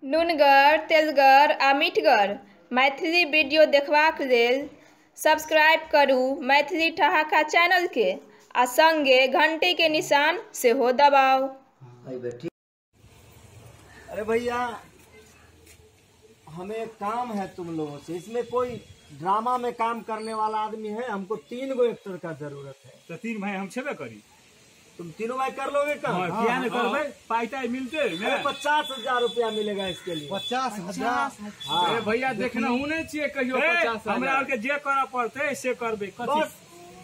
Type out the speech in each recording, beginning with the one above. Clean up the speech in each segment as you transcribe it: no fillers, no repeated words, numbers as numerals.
नुनगर, तेलगर आ मीठगर मैथिली वीडियो देखबाक लेल सब्सक्राइब करू मैथिली ठहाका चैनल के आ संगे घंटी के निशान सेहो दबाओ। अरे भैया, हमें एक काम है तुम लोगों से। इसमें कोई ड्रामा में काम करने वाला आदमी है? हमको 3 गो एक्टर का जरूरत है। तो 3 भाई हम छेबे करी। तुम तीनों भाई कर लोगे काम? क्या नहीं करबे? पाइता मिलते 50,000 रुपया मिलेगा इसके लिए। 50,000? हाँ। अरे भैया देखना होने चाहिए कहियो 50,000। हमरा के जे करना पड़ते से करबे। बस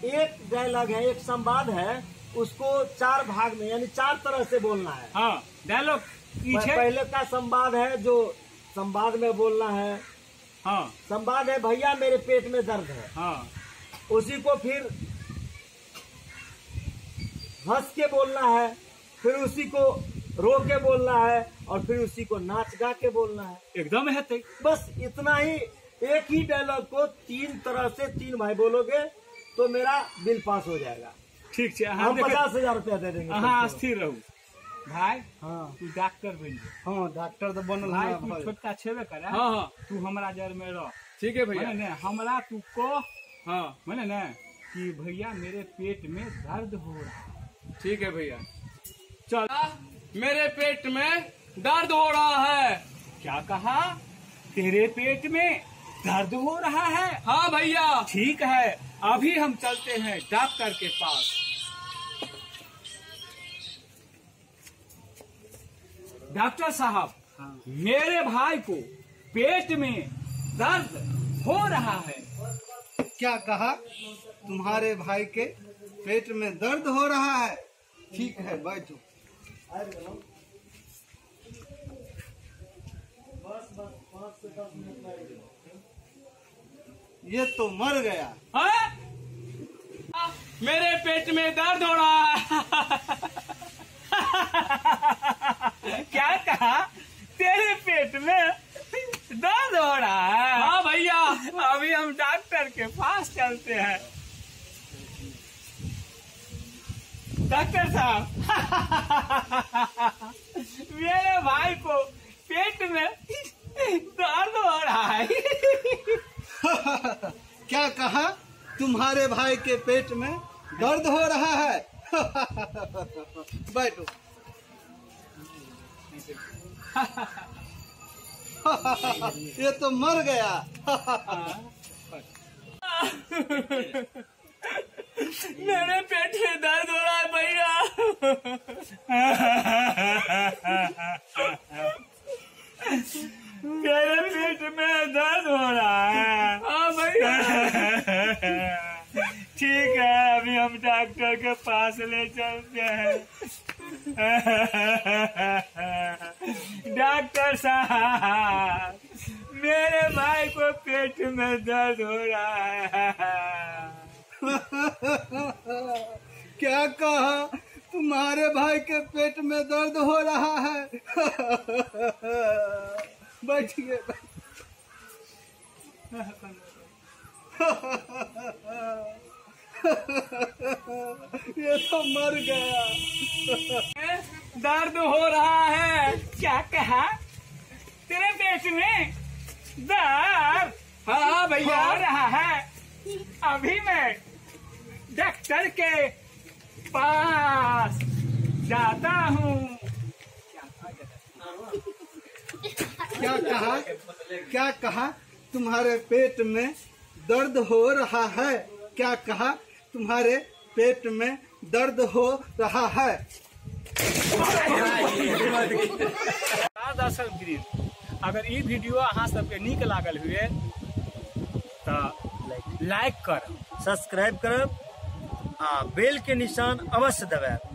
एक डायलॉग है, एक संवाद है, उसको 4 भाग में यानी 4 तरह से बोलना है। हाँ, डायलॉग पहले का संवाद है जो संवाद में बोलना है। हाँ, संवाद है भैया मेरे पेट में दर्द है। हाँ, उसी को फिर हंस के बोलना है, फिर उसी को रो के बोलना है, और फिर उसी को नाच गा के बोलना है। एकदम है। बस इतना ही। एक ही डायलॉग को 3 तरह से 3 भाई बोलोगे तो मेरा बिल पास हो जाएगा। ठीक है, हम 50,000 रुपया दे देंगे। हाँ, स्थिर रहू भाई। हाँ, तू डॉक्टर बन जा। हाँ डॉक्टर तो बनल भाई। तू छोटका छेबे करे। हाँ, तू हमारा जर में रह। ठीक है भैया। मैंने हमरा तू को हाँ, मैंने न कि भैया मेरे पेट में दर्द हो रहा है। ठीक है भैया। चल, मेरे पेट में दर्द हो रहा है। क्या कहा? तेरे पेट में दर्द हो रहा है? हाँ भैया। ठीक है, अभी हम चलते हैं डॉक्टर के पास। डॉक्टर साहब, मेरे भाई को पेट में दर्द हो रहा है। क्या कहा? तुम्हारे भाई के पेट में दर्द हो रहा है? ठीक है, बैठो। ये तो मर गया। हाँ? मेरे पेट में दर्द हो रहा है। क्या कहा? तेरे पेट में दर्द हो रहा है? हाँ भैया। अभी हम डॉक्टर के पास चलते हैं। डॉक्टर साहब, मेरे भाई को पेट में दर्द हो रहा है। क्या कहा? तुम्हारे भाई के पेट में दर्द हो रहा है? बैठो। ये तो मर गया। मेरे पेट में दर्द हो रहा है भैया। मेरे पेट में दर्द हो रहा है। हाँ भैया। ठीक है, अभी हम डॉक्टर के पास ले चलते हैं। डॉक्टर साहब, मेरे भाई को पेट में दर्द हो रहा है। क्या कहा? तुम्हारे भाई के पेट में दर्द हो रहा है? बैठिए। ये तो मर गया। दर्द हो रहा है। क्या कहा? तेरे पेट में दर्द हाँ भैया। हो रहा है। अभी मैं डॉक्टर के पास जाता हूँ। क्या कहा? क्या कहा? तुम्हारे पेट में दर्द हो रहा है? क्या कहा? तुम्हारे पेट में दर्द हो रहा है? दर्शक वृंद, अगर ये वीडियो अहाँ सबके नीक लागल हुए तो लाइक कर, सब्सक्राइब करब आ बेल के निशान अवश्य दबाएब।